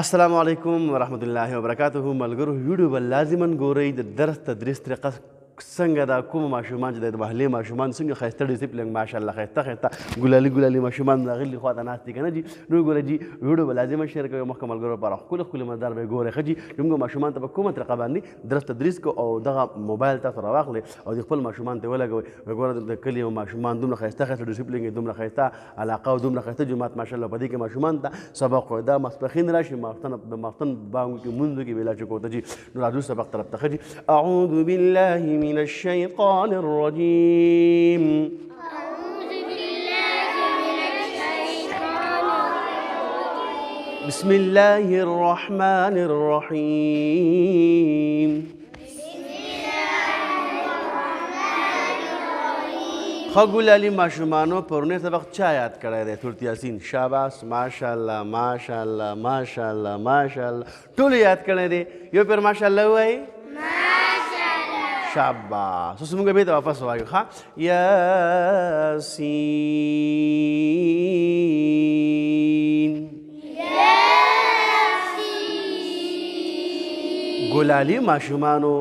السلام علیکم ورحمۃ اللہ وبرکاتہ ملګرو ویډیو به لازما ګورئ د درس تدریس طریقه څنګه ده کوم ماشومان چې د محلې ماشومان څنګه ښایسته ډسپلین ماشاءالله ښایسته ګلالي ماشومان د هغې خواته ناست دي که نه جي نو ګوره جي ویډیو به لازما شیر کوئ مخکې ملګرو لپاره ښکلي مزدار به یې ګورئ ښه جي زموږ ماشومان ته په کومه طریقه باندې درس تدریس کو او دغه موبایل تاسو راواخلئ او د خپل ماشومان ته ولګوئ ګوره د کلي ماشومان دومره ښایسته ډسپلین یې دومره ښایسته علاقه او دومره ښایسته جومات ماشاءالله په دې کې ماشومان ته سبق وایي دا ماسپښین راشي د ماښتن بانګو کې مونځو کې بېلا چکو ته جي نو راځو سبق طرف ته ښه جي اعوذ بالله من الشیطان الرجیم بسم الله الرحمن الرحیم خګول علی ماشومانو پرونه سبق چا یاد کړی دی سورت یاسین شاباس ماشاءالله ماشاءالله ماشاءالله ماشاءالله ټولو یاد کړی دی یو پیر ماشاءالله ووایي شاباس اوس موږ بېرته واپس وایو ښه یاسین ګلالي ماشومانو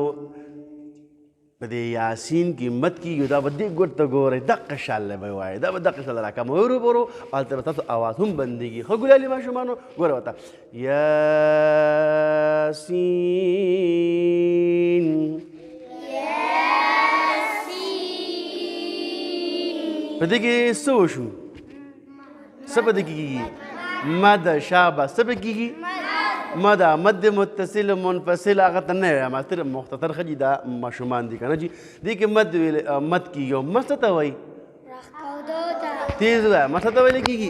په دې یاسین کې مد کېږي دا به دې ګوټ ته ګورئ دقه شاله به وایي دا به دقه شاله راکم ورو ورو هلته به تاسو اواز هم بندېږي ښه ګلالي ماشومانو ګوره ورته یاسین په دې کې څه وشو څه په دې کې کېږي مد شابه څه په کېږي مد متصل منفصل هغه ته نه وایم مختصر ښه جي دا ماشومان دي که نه جي دې کې مد کېږي او مد څه ته وایي تیز وایه مد څه ته ویلی کېږي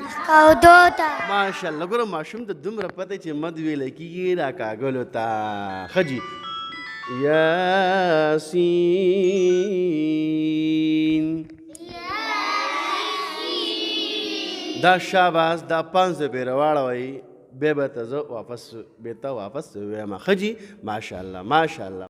ماشاءالله ګوره ماشوم ته دومره پته چې مد ویلی کېږي راکاږلو ته ښه جي یاسین دا شاباس دا 500 پیره واړوئ بیا به ته زه واپس ویم ښه جي ماشاءالله ماشاءالله